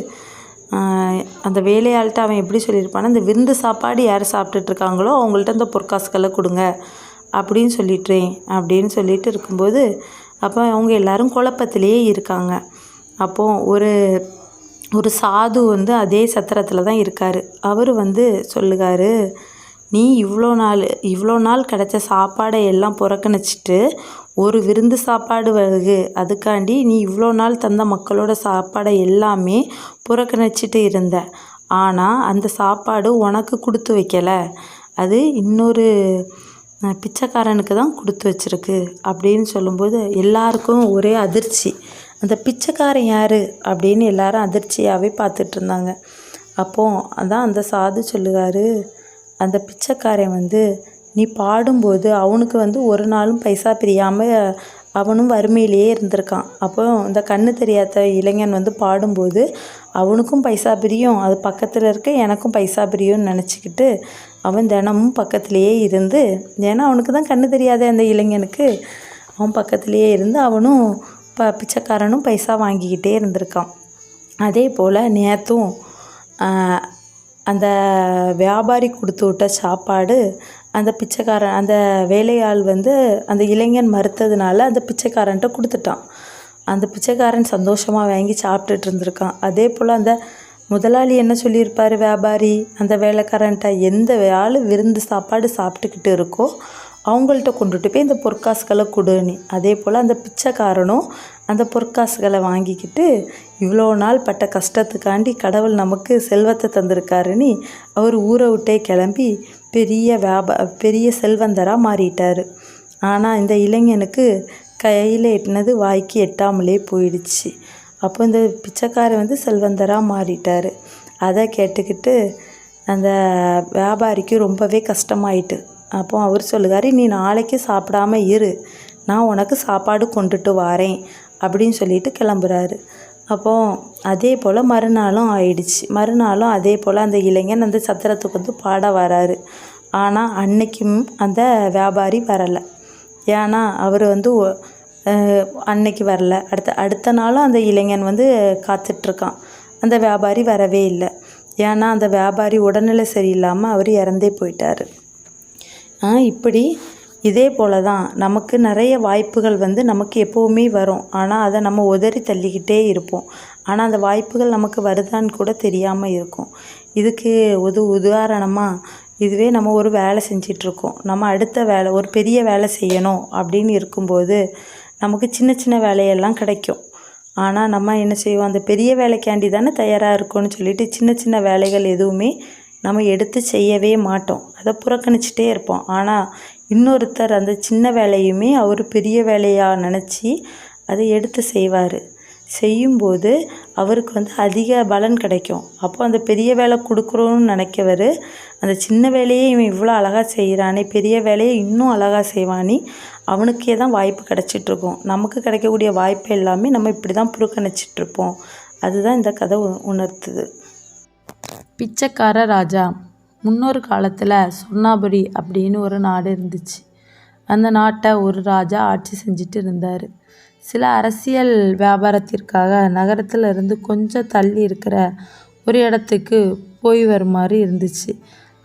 அந்த வேலையாள்கிட்ட அவன் எப்படி சொல்லியிருப்பான்னா, அந்த விருந்து சாப்பாடு யார் சாப்பிட்டுட்ருக்காங்களோ அவங்கள்ட்ட அந்த பொற்காசுகளை கொடுங்க அப்படின்னு சொல்லிட்டேன் அப்படின்னு சொல்லிட்டு இருக்கும்போது, அப்போ அவங்க எல்லோரும் குழப்பத்திலேயே இருக்காங்க. அப்போது ஒரு சாது வந்து அதே சத்திரத்தில் தான் இருக்கார். அவர் வந்து சொல்லுகாரு, நீ இவ்வளோ நாள் கிடைச்ச சாப்பாடை எல்லாம் புறக்கணிச்சிட்டு ஒரு விருந்து சாப்பாடு வருது, அதுக்காண்டி நீ இவ்வளோ நாள் தந்த மக்களோட சாப்பாடை எல்லாமே புறக்கணிச்சிட்டு இருந்த. ஆனால் அந்த சாப்பாடு உனக்கு கொடுத்து வைக்கலை, அது இன்னொரு பிச்சைக்காரனுக்கு தான் கொடுத்து வச்சிருக்கு அப்படின்னு சொல்லும்போது எல்லாருக்கும் ஒரே அதிர்ச்சி. அந்த பிச்சைக்காரன் யார் அப்படின்னு எல்லாரும் அதிர்ச்சியாகவே பார்த்துட்டு இருந்தாங்க. அப்போது அதான் அந்த சாது சொல்லுவார், அந்த பிச்சைக்காரன் வந்து நீ பாடும்போது அவனுக்கு வந்து ஒரு நாளும் பைசா பிரியாமல் அவனும் வறுமையிலேயே இருந்திருக்கான். அப்போ இந்த கண்ணு தெரியாத இளைஞன் வந்து பாடும்போது அவனுக்கும் பைசா பிரியும், அது பக்கத்தில் இருக்க எனக்கும் பைசா பிரியும்னு நினச்சிக்கிட்டு அவன் தினமும் பக்கத்துலேயே இருந்து, ஏன்னா அவனுக்கு தான் கண்ணு தெரியாத அந்த இளைஞனுக்கு, அவன் பக்கத்துலேயே இருந்து அவனும் பிச்சைக்காரனும் பைசா வாங்கிக்கிட்டே இருந்திருக்கான். அதே போல் நேற்றும் அந்த வியாபாரி கொடுத்து விட்ட சாப்பாடு அந்த பிச்சைக்காரன் அந்த வேலையாள் வந்து அந்த இளைஞன் மறுத்ததுனால அந்த பிச்சைக்காரன்ட்ட கொடுத்துட்டான். அந்த பிச்சைக்காரன் சந்தோஷமாக வாங்கி சாப்பிட்டுட்டு இருந்திருக்கான். அதே போல் அந்த முதலாளி என்ன சொல்லியிருப்பார் வியாபாரி அந்த வேலைக்காரன்ட்ட, எந்த ஆள் விருந்து சாப்பாடு சாப்பிட்டுக்கிட்டு இருக்கோ அவங்கள்ட்ட கொண்டுட்டு போய் இந்த பொற்காசுகளை கொடுன்னு. அதே போல் அந்த பிச்சைக்காரனும் அந்த பொற்காசுகளை வாங்கிக்கிட்டு இவ்வளோ நாள் பட்ட கஷ்டத்துக்காண்டி கடவுள் நமக்கு செல்வத்தை தந்திருக்காருன்னு அவர் ஊரை விட்டே கிளம்பி பெரிய செல்வந்தராக மாறிட்டார். ஆனால் இந்த இளைஞனுக்கு கையில் எட்டினது வாய்க்கு எட்டாமலே போயிடுச்சு. அப்போ இந்த பிச்சைக்காரன் வந்து செல்வந்தராக மாறிட்டார். அதை கேட்டுக்கிட்டு அந்த வியாபாரிக்கு ரொம்பவே கஷ்டமாயிட்டு. அப்போ அவர் சொல்லுகார், நீ நாளைக்கு சாப்பிடாம இரு, நான் உனக்கு சாப்பாடு கொண்டுட்டு வாரேன் அப்படின்னு சொல்லிட்டு கிளம்புறாரு. அப்போது அதே போல் மறுநாளும் ஆயிடுச்சு. மறுநாளும் அதே போல் அந்த இளைஞன் அந்த சத்திரத்துக்கு வந்து பாட வராரு. ஆனால் அன்னைக்கும் அந்த வியாபாரி வரலை. ஏன்னா அவர் வந்து அன்னைக்கு வரல. அடுத்த நாளும் அந்த இளைஞன் வந்து காத்துட்ருக்கான். அந்த வியாபாரி வரவே இல்லை. ஏன்னா அந்த வியாபாரி உடல்நிலை சரியில்லாமல் அவர் இறந்தே போயிட்டார். இப்படி இதே போல் தான் நமக்கு நிறைய வாய்ப்புகள் வந்து நமக்கு எப்போவுமே வரும். ஆனால் அதை நம்ம உதறி தள்ளிக்கிட்டே இருப்போம். ஆனால் அந்த வாய்ப்புகள் நமக்கு வருதான்னு கூட தெரியாமல் இருக்கும். இதுக்கு உதாரணமாக இதுவே நம்ம ஒரு வேலை செஞ்சிட்ருக்கோம். நம்ம அடுத்த வேலை ஒரு பெரிய வேலை செய்யணும் அப்படின்னு இருக்கும்போது நமக்கு சின்ன சின்ன வேலையெல்லாம் கிடைக்கும். ஆனால் நம்ம என்ன செய்வோம், அந்த பெரிய வேலைக்காண்டி தானே தயாராக இருக்கோன்னு சொல்லிட்டு சின்ன சின்ன வேலைகள் எதுவுமே நம்ம எடுத்து செய்யவே மாட்டோம். அதை புறக்கணிச்சிட்டே இருப்போம். ஆனால் இன்னொருத்தர் அந்த சின்ன வேலையுமே அவர் பெரிய வேலையாக நினச்சி அதை எடுத்து செய்வார். செய்யும்போது அவருக்கு வந்து அதிக பலன் கிடைக்கும். அப்போ அந்த பெரிய வேலை கொடுக்குறோன்னு நினைக்கவர் அந்த சின்ன வேலையே இவன் இவ்வளோ அழகாக செய்கிறானே, பெரிய வேலையை இன்னும் அழகாக செய்வானே, அவனுக்கே தான் வாய்ப்பு கிடச்சிட்ருக்கும். நமக்கு கிடைக்கக்கூடிய வாய்ப்பு எல்லாமே நம்ம இப்படி தான் புறக்கணிச்சிட்ருப்போம். அதுதான் இந்த கதை உணர்த்துது. பிச்சைக்கார ராஜா. முன்னொரு காலத்தில் சொர்ணாபுரி அப்படின்னு ஒரு நாடு இருந்துச்சு. அந்த நாட்டை ஒரு ராஜா ஆட்சி செஞ்சுட்டு இருந்தார். சில அரசியல் வியாபாரத்திற்காக நகரத்தில் இருந்து கொஞ்சம் தள்ளி இருக்கிற ஒரு இடத்துக்கு போய் வருமாறு இருந்துச்சு.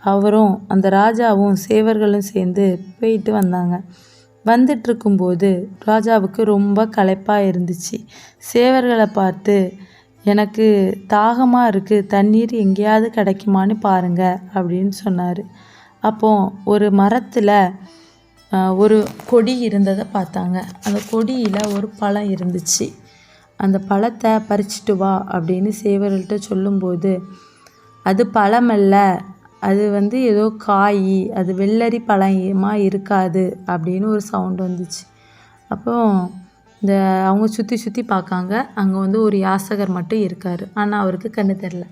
அவரும் அந்த ராஜாவும் சேவர்களும் சேர்ந்து போயிட்டு வந்தாங்க. வந்துட்டுருக்கும்போது ராஜாவுக்கு ரொம்ப களைப்பாக இருந்துச்சு. சேவர்களை பார்த்து, எனக்கு தாகமாக இருக்குது, தண்ணீர் எங்கேயாவது கிடைக்குமான்னு பாருங்க அப்படின்னு சொன்னார். அப்போது ஒரு மரத்தில் ஒரு கொடி இருந்ததை பார்த்தாங்க. அந்த கொடியில் ஒரு பழம் இருந்துச்சு. அந்த பழத்தை பறிச்சிட்டு வா அப்படின்னு சேவர்கள்ட்ட சொல்லும்போது, அது பழமல்ல, அது வந்து ஏதோ காய், அது வெள்ளரி பழமாக இருக்காது அப்படின்னு ஒரு சவுண்ட் வந்துச்சு. அப்போ அவங்க சுற்றி பார்க்காங்க. அங்கே வந்து ஒரு யாசகர் மட்டும் இருக்கார். ஆனால் அவருக்கு கண்ணு தெரில.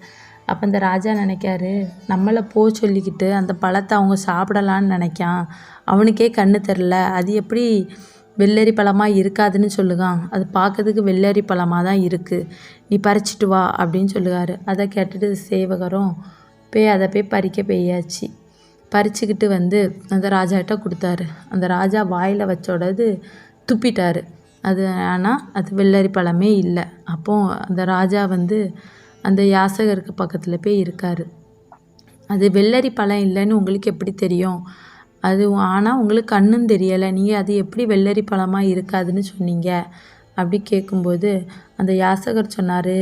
அப்போ இந்த ராஜா நினைக்காரு, நம்மளை சொல்லிக்கிட்டு அந்த பழத்தை அவங்க சாப்பிடலான்னு நினைக்கான், அவனுக்கே கண்ணு தெரில, அது எப்படி வெள்ளரி பழமாக இருக்காதுன்னு சொல்லுகான், அது பார்க்கறதுக்கு வெள்ளரி பழமாக தான் இருக்குது, நீ பறிச்சிட்டு வா அப்படின்னு சொல்லுவார். அதை கேட்டுட்டு சேவகரும் அதை பறிக்க போயாச்சு. பறிச்சுக்கிட்டு வந்து அந்த ராஜாட்ட கொடுத்தாரு. அந்த ராஜா வாயில் வச்சோடது துப்பிட்டார். ஆனால் அது வெள்ளரி பழமே இல்லை. அப்போது அந்த ராஜா வந்து அந்த யாசகருக்கு பக்கத்தில் போய் இருக்கார். அது வெள்ளரி பழம் இல்லைன்னு உங்களுக்கு எப்படி தெரியும், அது ஆனால் உங்களுக்கு கண்ணும் தெரியலை, நீங்கள் அது எப்படி வெள்ளரி பழமாக இருக்காதுன்னு சொன்னீங்க அப்படி கேட்கும்போது அந்த யாசகர் சொன்னார்,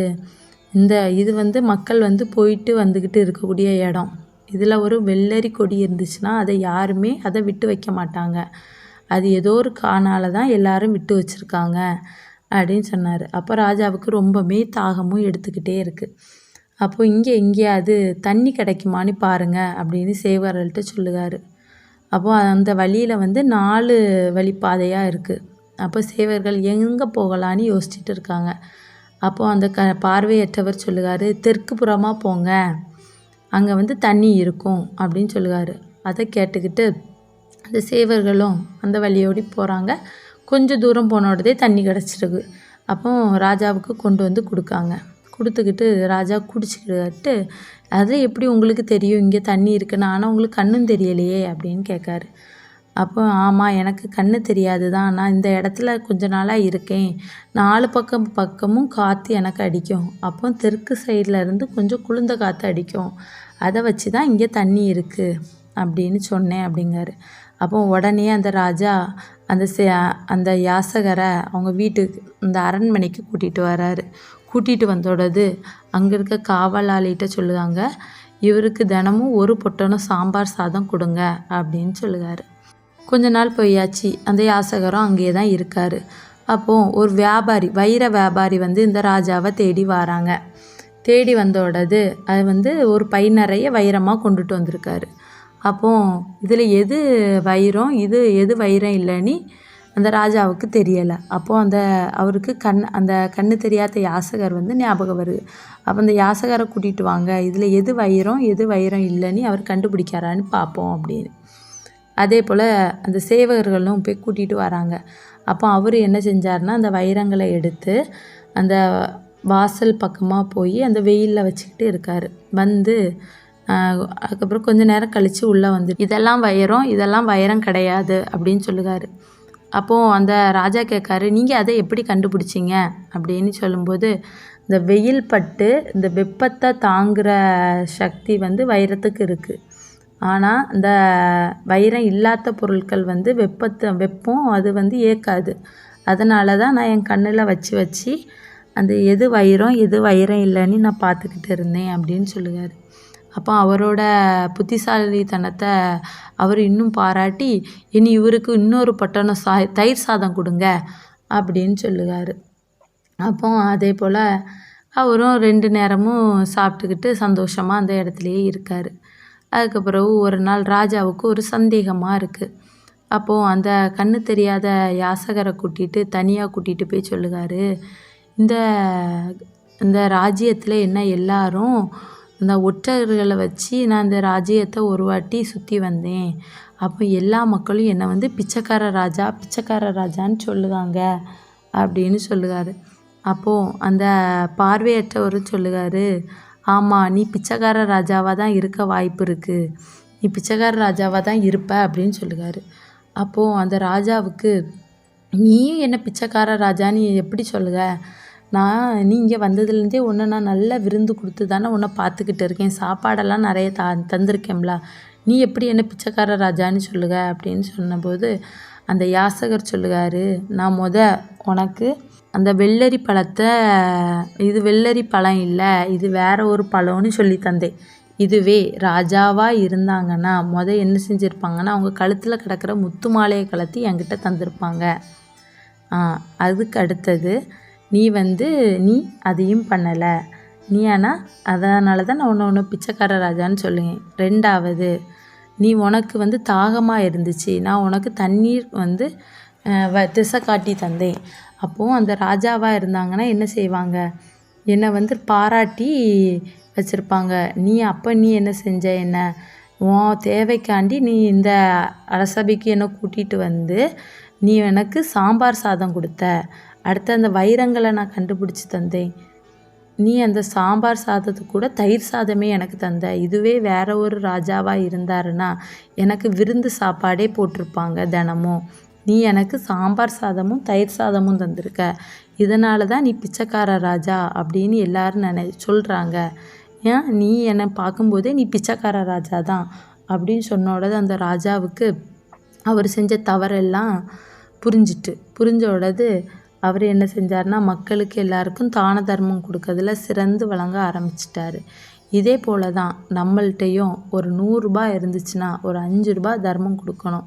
இது மக்கள் போயிட்டு வந்துக்கிட்டு இருக்கக்கூடிய இடம். இதில் ஒரு வெள்ளரி கொடி இருந்துச்சுன்னா அதை விட்டு வைக்க மாட்டாங்க. அது ஏதோ ஒரு காரணால தான் எல்லாரும் விட்டு வச்சுருக்காங்க அப்படின்னு சொன்னார். அப்போ ராஜாவுக்கு ரொம்பவே தாகமும் எடுத்துக்கிட்டே இருக்குது. அப்போ இங்கே எங்கேயாவது தண்ணி கிடைக்குமான்னு பாருங்க அப்படின்னு சேவர்கள்ட்ட சொல்லுவார். அப்போ அந்த வழியில் 4 வழிப்பாதையாக இருக்குது. அப்போ சேவர்கள் எங்கே போகலான்னு யோசிச்சுட்டு இருக்காங்க. அப்போ அந்த பார்வையற்றவர் சொல்லுவார், தெற்கு புறமாக போங்க, அங்கே தண்ணி இருக்கும் அப்படின்னு சொல்லுவார். அதை கேட்டுக்கிட்டு அந்த சேவர்களும் அந்த வழியோடி போகிறாங்க. கொஞ்சம் தூரம் போன உடனே தண்ணி கிடச்சிருக்கு. அப்போ ராஜாவுக்கு கொண்டு கொடுக்காங்க. கொடுத்துக்கிட்டு ராஜா குடிச்சிக்கிட்டு, அது எப்படி உங்களுக்கு தெரியும் இங்கே தண்ணி இருக்குன்னு? ஆனால் உங்களுக்கு கண்ணும் தெரியலையே அப்படின்னு கேட்காரு. அப்போ ஆமாம், எனக்கு கண்ணு தெரியாது தான், நான் இந்த இடத்துல கொஞ்ச நாளாக இருக்கேன், 4 பக்கமும் காற்று எனக்கு அடிக்கும். அப்போ தெற்கு சைடில் இருந்து கொஞ்சம் குளிர்ந்த காற்று அடிக்கும், அதை வச்சு தான் இங்கே தண்ணி இருக்குது அப்படின்னு சொன்னேன் அப்படிங்காரு. அப்போ உடனே அந்த ராஜா அந்த யாசகரை அவங்க வீட்டுக்கு இந்த அரண்மனைக்கு கூட்டிகிட்டு வராரு. கூட்டிகிட்டு வந்தோடது அங்கே இருக்க காவலாளிகிட்ட சொல்லுவாங்க, இவருக்கு தினமும் 1 பொட்டணம் சாம்பார் சாதம் கொடுங்க அப்படின்னு சொல்லுவார். கொஞ்ச நாள் போயாச்சு. அந்த யாசகரும் அங்கேயே தான் இருக்கார். அப்போது ஒரு வியாபாரி, வைர வியாபாரி இந்த ராஜாவை தேடி வராங்க. தேடி வந்தோடது அது ஒரு பை நிறைய வைரமாக கொண்டுட்டு வந்திருக்காரு. அப்போது இதில் எது வைரம் எது வைரம் இல்லைன்னு அந்த ராஜாவுக்கு தெரியலை. அப்போது அவருக்கு அந்த கண்ணு தெரியாத யாசகர் ஞாபகம் வருது. அப்போ அந்த யாசகரை கூட்டிகிட்டு வாங்க, இதில் எது வைரம் இல்லைன்னு அவர் கண்டுபிடிக்கிறான்னு பார்ப்போம் அப்படின்னு. அதே போல் அந்த சேவகர்களும் போய் கூட்டிகிட்டு வராங்க. அப்போ அவர் என்ன செஞ்சார்னா, அந்த வைரங்களை எடுத்து அந்த வாசல் பக்கமாக போய் அந்த வெயிலில் வச்சுக்கிட்டு இருக்கார். அதுக்கப்புறம் கொஞ்சம் நேரம் கழித்து உள்ளே இதெல்லாம் வைரம் கிடையாது அப்படின்னு சொல்லுவார். அப்போது அந்த ராஜா கேட்காரு, நீங்கள் அதை எப்படி கண்டுபிடிச்சிங்க அப்படின்னு சொல்லும்போது, இந்த வெயில் பட்டு இந்த வெப்பத்தை தாங்குகிற சக்தி வைரத்துக்கு இருக்குது. ஆனால் இந்த வைரம் இல்லாத பொருட்கள் வெப்பம் அது ஏற்காது. அதனால தான் நான் என் கண்ணில் வச்சு அந்த எது வைரம் இல்லைன்னு நான் பார்த்துக்கிட்டு இருந்தேன் அப்படின்னு சொல்லுவார். அப்போ அவரோட புத்திசாலித்தனத்தை அவர் இன்னும் பாராட்டி, இனி இவருக்கு இன்னொரு பொட்டணம் தயிர் சாதம் கொடுங்க அப்படின்னு சொல்லுவார். அப்போ அதே போல் அவரும் 2 நேரமும் சாப்பிட்டுக்கிட்டு சந்தோஷமாக அந்த இடத்துலையே இருக்கார். அதுக்கப்புறம் ஒரு நாள் ராஜாவுக்கு ஒரு சந்தேகமாக இருக்குது. அப்போது அந்த கண்ணு தெரியாத யாசகரை தனியாக கூட்டிகிட்டு போய் சொல்லுவார், இந்த ராஜ்யத்தில் என்ன எல்லாரும் இந்த ஒற்றர்களை வச்சு நான் இந்த ராஜ்யத்தை ஒரு வாட்டி சுற்றி வந்தேன். அப்போ எல்லா மக்களும் என்னை பிச்சைக்கார ராஜான்னு சொல்லுவாங்க அப்படின்னு சொல்லுவார். அப்போது அந்த பார்வையற்றவர் சொல்லுவார், ஆமாம், நீ பிச்சைக்கார ராஜாவாக தான் இருக்க வாய்ப்பு இருக்குது, நீ பிச்சைக்கார ராஜாவாக தான் இருப்ப அப்படின்னு சொல்லுவார். அப்போது அந்த ராஜாவுக்கு, நீயும் என்ன பிச்சைக்கார ராஜான்னு எப்படி சொல்லுக? நீ இங்கே வந்ததுலேருந்தே உன்னை நான் நல்ல விருந்து கொடுத்து தானே உன்னை பார்த்துக்கிட்டு இருக்கேன், சாப்பாடெல்லாம் நிறைய தந்திருக்கேன்ல, நீ எப்படி என்ன பிச்சைக்கார ராஜான்னு சொல்லுக அப்படின்னு சொன்னபோது அந்த யாசகர் சொல்லுவார், நான் உனக்கு அந்த வெள்ளரி பழத்தை, இது வெள்ளரி பழம் இல்லை, இது வேற ஒரு பழம்னு சொல்லி தந்தேன். இதுவே ராஜாவாக இருந்தாங்கன்னா என்ன செஞ்சுருப்பாங்கன்னா, அவங்க கழுத்தில் கிடக்கிற முத்து மாலையை கலத்தி என்கிட்ட தந்திருப்பாங்க. அதுக்கு அடுத்தது நீ அதையும் பண்ணலை, ஆனால் அதனால தான் நான் உன்னை பிச்சைக்கார ராஜான்னு சொல்லுவேன். 2வது, உனக்கு தாகமாக இருந்துச்சு, நான் உனக்கு தண்ணீர் திசை காட்டி தந்தேன். அப்போது அந்த ராஜாவாக இருந்தாங்கன்னா என்ன செய்வாங்க, என்னை பாராட்டி வச்சுருப்பாங்க. நீ என்ன செஞ்ச, உன் தேவைக்காண்டி நீ இந்த அரசபைக்கு என்னை கூட்டிகிட்டு நீ எனக்கு சாம்பார் சாதம் கொடுத்த, அடுத்து அந்த வைரங்களை நான் கண்டுபிடிச்சி தந்தேன், நீ அந்த சாம்பார் சாதத்துக்கு கூட தயிர் சாதமே எனக்கு தந்த. இதுவே வேற ஒரு ராஜாவாக இருந்தாருன்னா எனக்கு விருந்து சாப்பாடே போட்டிருப்பாங்க தினமும், நீ எனக்கு சாம்பார் சாதமும் தயிர் சாதமும் தந்திருக்க, இதனால தான் நீ பிச்சைக்கார ராஜா அப்படின்னு எல்லாரும் சொல்கிறாங்க. ஏன் நீ என்னை பார்க்கும்போதே நீ பிச்சைக்கார ராஜா தான் அப்படின்னு சொன்னோடது அந்த ராஜாவுக்கு அவர் செஞ்ச தவறெல்லாம் புரிஞ்சோடது அவர் என்ன செஞ்சார்னா மக்களுக்கு எல்லாருக்கும் தான தர்மம் கொடுக்கறதுல சிறந்து விளங்க ஆரம்பிச்சிட்டாரு. இதே போல தான் நம்மள்கிட்டையும் ஒரு 100 ரூபாய் இருந்துச்சுன்னா ஒரு 5 ரூபாய் தர்மம் கொடுக்கணும்.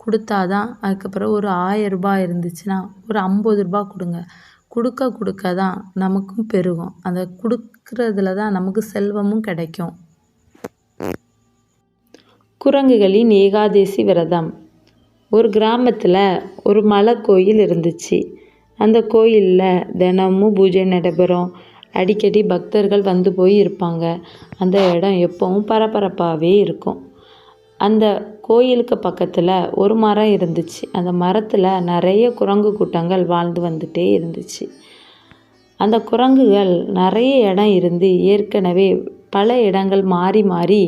கொடுத்தா தான் அதுக்கப்புறம் ஒரு 1000 ரூபாய் இருந்துச்சுன்னா ஒரு 50 ரூபாய் கொடுங்க. கொடுக்க கொடுக்க தான் நமக்கும் பெருகும். அந்த கொடுக்கறதுல தான் நமக்கு செல்வமும் கிடைக்கும். குரங்குகளின் ஏகாதசி விரதம். ஒரு கிராமத்தில் ஒரு மலை கோயில் இருந்துச்சு. அந்த கோயிலில் தினமும் பூஜை நடைபெறும். அடிக்கடி பக்தர்கள் வந்து போய் இருப்பாங்க. அந்த இடம் எப்பவும் பரபரப்பாகவே இருக்கும். அந்த கோயிலுக்கு பக்கத்தில் ஒரு மரம் இருந்துச்சு. அந்த மரத்தில் நிறைய குரங்கு கூட்டங்கள் வாழ்ந்து வந்துட்டே இருந்துச்சு. அந்த குரங்குகள் நிறைய இடம் இருந்து ஏற்கனவே பல இடங்கள் மாறி மாறி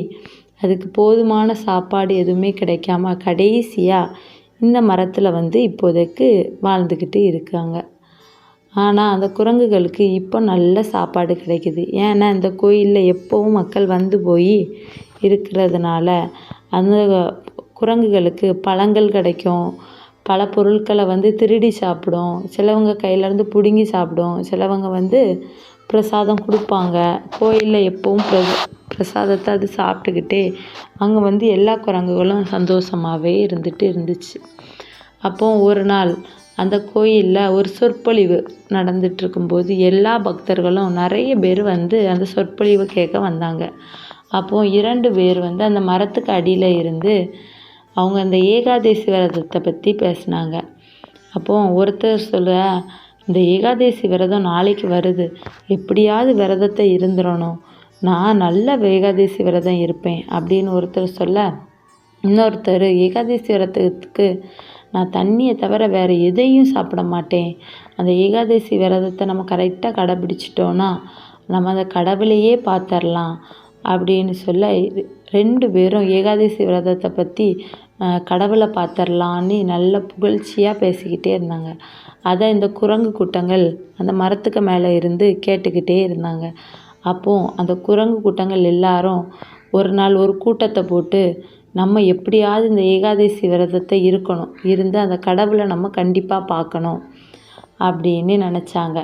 அதுக்கு போதுமான சாப்பாடு எதுவுமே கிடைக்காம கடைசியாக இந்த மரத்தில் வந்து இப்போதைக்கு வாழ்ந்துக்கிட்டு இருக்காங்க. ஆனால் அந்த குரங்குகளுக்கு இப்போ நல்ல சாப்பாடு கிடைக்குது. ஏன்னா இந்த கோயிலில் எப்போவும் மக்கள் வந்து போய் இருக்கிறதுனால அந்த குரங்குகளுக்கு பழங்கள் கிடைக்கும். பல பொருட்களை வந்து திருடி சாப்பிடும். சிலவங்க கையிலேருந்து பிடுங்கி சாப்பிடும். சிலவங்க வந்து பிரசாதம் கொடுப்பாங்க. கோயிலில் எப்போவும் பிரசாதத்தை அது சாப்பிட்டுக்கிட்டே அங்கே வந்து எல்லா குரங்குகளும் சந்தோஷமாகவே இருந்துச்சு. அப்போது ஒரு நாள் அந்த கோயிலில் ஒரு சொற்பொழிவு நடந்துகிட்ருக்கும்போது எல்லா பக்தர்களும் நிறைய பேர் வந்து அந்த சொற்பொழிவு கேட்க வந்தாங்க. அப்போது 2 பேர் வந்து அந்த மரத்துக்கு அடியில் இருந்து அவங்க அந்த ஏகாதசி விரதத்தை பற்றி பேசினாங்க. அப்போது ஒருத்தர் சொல்ல, இந்த ஏகாதசி விரதம் நாளைக்கு வருது, எப்படியாவது விரதத்தை இருந்துடணும், நான் நல்ல ஏகாதசி விரதம் இருப்பேன் அப்படின்னு ஒருத்தர் சொல்ல, இன்னொருத்தர் ஏகாதசி விரதத்துக்கு நான் தண்ணியை தவிர வேறு எதையும் சாப்பிட மாட்டேன், அந்த ஏகாதசி விரதத்தை நம்ம கரெக்டாக கடைப்பிடிச்சிட்டோன்னா நம்ம அந்த கடவுளையே பார்த்துடலாம் அப்படின்னு சொல்ல 2 பேரும் ஏகாதசி விரதத்தை பற்றி கடவுளை பார்த்துடலான்னு நல்ல புகழ்ச்சியாக பேசிக்கிட்டே இருந்தாங்க. அதை இந்த குரங்கு கூட்டங்கள் அந்த மரத்துக்கு மேலே இருந்து கேட்டுக்கிட்டே இருந்தாங்க. அப்போது அந்த குரங்கு கூட்டங்கள் எல்லாரும் ஒரு நாள் ஒரு கூட்டத்தை போட்டு நம்ம எப்படியாவது இந்த ஏகாதசி விரதத்தை இருந்து அந்த கடவுளை நம்ம கண்டிப்பாக பார்க்கணும் அப்படின்னு நினச்சாங்க.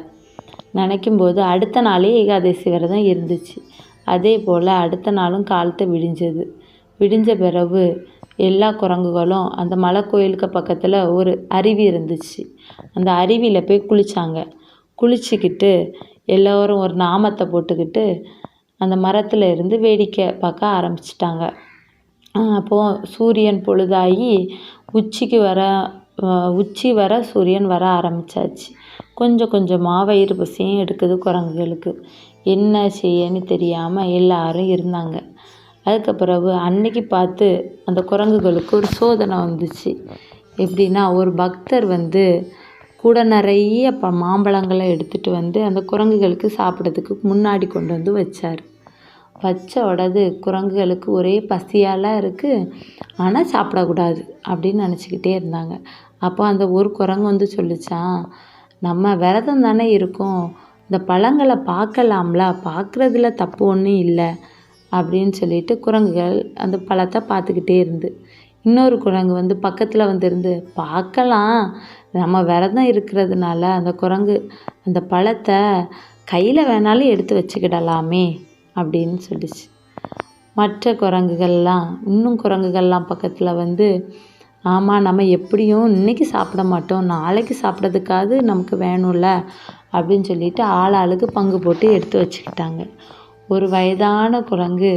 நினைக்கும்போது அடுத்த நாளே ஏகாதசி விரதம் இருந்துச்சு. அதே போல் அடுத்த நாளும் காலத்தை விடிஞ்ச பிறகு எல்லா குரங்குகளும் அந்த மலை கோயிலுக்கு பக்கத்தில் ஒரு அருவி இருந்துச்சு. அந்த அருவியில் போய் குளித்தாங்க. குளிச்சுக்கிட்டு எல்லோரும் ஒரு நாமத்தை போட்டுக்கிட்டு அந்த மரத்தில் இருந்து வேடிக்கை பார்க்க ஆரம்பிச்சிட்டாங்க. அப்போது சூரியன் பொழுதாகி உச்சி வர சூரியன் வர ஆரம்பித்தாச்சு. கொஞ்சம் கொஞ்சமாக வயிறு பசியும் எடுக்குது குரங்குகளுக்கு. என்ன செய்யன்னு தெரியாமல் எல்லாரும் இருந்தாங்க. அதுக்கு பிறகு அன்னைக்கு பார்த்து அந்த குரங்குகளுக்கு ஒரு சோதனை வந்துச்சு. எப்படின்னா, ஒரு பக்தர் வந்து கூட நிறைய மாம்பழங்களை எடுத்துகிட்டு வந்து அந்த குரங்குகளுக்கு சாப்பிட்றதுக்கு முன்னாடி கொண்டு வந்து வச்சார். வச்ச உடனே குரங்குகளுக்கு ஒரே பசியால் இருக்குது, ஆனால் சாப்பிடக்கூடாது அப்படின்னு நினச்சிக்கிட்டே இருந்தாங்க. அப்போ அந்த ஒரு குரங்கு வந்து சொல்லிச்சான், நம்ம விரதம் தானே இருக்கோம், இந்த பழங்களை பார்க்கலாம்ல, பார்க்குறதுல தப்பு ஒன்றும் இல்லை அப்படின்னு சொல்லிட்டு குரங்குகள் அந்த பழத்தை பார்த்துக்கிட்டே இருந்து, இன்னொரு குரங்கு வந்து பக்கத்தில் வந்து பார்க்கலாம், நம்ம விரதம் இருக்கிறதுனால அந்த குரங்கு அந்த பழத்தை கையில் வேணாலும் எடுத்து வச்சுக்கிடலாமே அப்படின்னு சொல்லிச்சு. மற்ற குரங்குகள்லாம் இன்னும் குரங்குகள்லாம் பக்கத்தில் வந்து, ஆமாம் நம்ம எப்படியும் இன்றைக்கி சாப்பிட மாட்டோம், நாளைக்கு சாப்பிட்றதுக்காவது நமக்கு வேணும்ல அப்படின்னு சொல்லிட்டு ஆளாளுக்கு பங்கு போட்டு எடுத்து வச்சுக்கிட்டாங்க. ஒரு வயதான குரங்கு,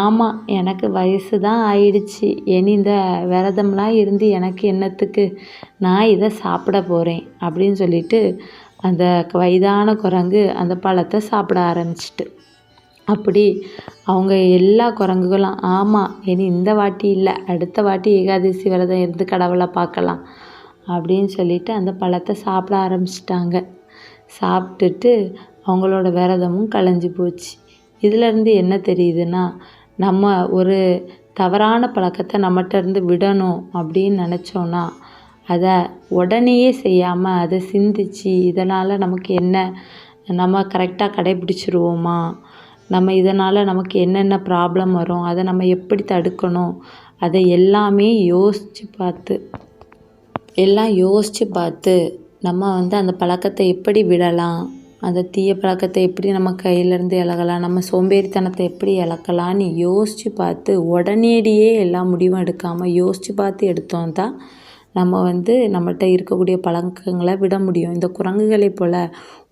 ஆமாம் எனக்கு வயசு தான் ஆயிடுச்சு, இனி இந்த விரதம்லாம் இருந்து எனக்கு என்னத்துக்கு, நான் இதை சாப்பிட போகிறேன் அப்படின்னு சொல்லிட்டு அந்த வயதான குரங்கு அந்த பழத்தை சாப்பிட ஆரம்பிச்சிட்டு, அப்படி அவங்க எல்லா குரங்குகளும் ஆமாம் இனி இந்த வாட்டி இல்லை, அடுத்த வாட்டி ஏகாதசி விரதம் இருந்து கடவுளை பார்க்கலாம் அப்படின்னு சொல்லிட்டு அந்த பழத்தை சாப்பிட ஆரம்பிச்சிட்டாங்க. சாப்பிட்டுட்டு அவங்களோட விரதமும் கலைஞ்சி போச்சு. இதிலேருந்து என்ன தெரியுதுன்னா, நம்ம ஒரு தவறான பழக்கத்தை நம்மகிட்ட இருந்து விடணும் அப்படின்னு நினச்சோன்னா அதை உடனேயே செய்யாமல் அதை சிந்திச்சு இதனால் நமக்கு என்ன, நம்ம கரெக்டாக கடைப்பிடிச்சிருவோமா, நம்ம இதனால் நமக்கு என்னென்ன ப்ராப்ளம் வரும், அதை நம்ம எப்படி தடுக்கணும், அதை எல்லாமே யோசித்து பார்த்து நம்ம வந்து அந்த பழக்கத்தை எப்படி விடலாம், அந்த தீய பழக்கத்தை எப்படி நம்ம கையிலேருந்து இழகலாம், நம்ம சோம்பேறித்தனத்தை எப்படி இழக்கலான்னு யோசித்து பார்த்து உடனடியே எல்லா முடிவும் எடுக்காமல் யோசித்து பார்த்து எடுத்தோம் தான் நம்ம வந்து நம்மகிட்ட இருக்கக்கூடிய பழக்கங்களை விட முடியும். இந்த குரங்குகளைப் போல்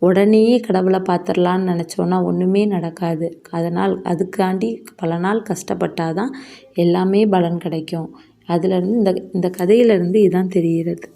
உடனே கடவுளை பார்த்துடலான்னு நினச்சோன்னா ஒன்றுமே நடக்காது. அதனால் அதுக்காண்டி பல நாள் கஷ்டப்பட்டால் தான் எல்லாமே பலன் கிடைக்கும். அதுலேருந்து இந்த கதையிலேருந்து இதான் தெரிகிறது.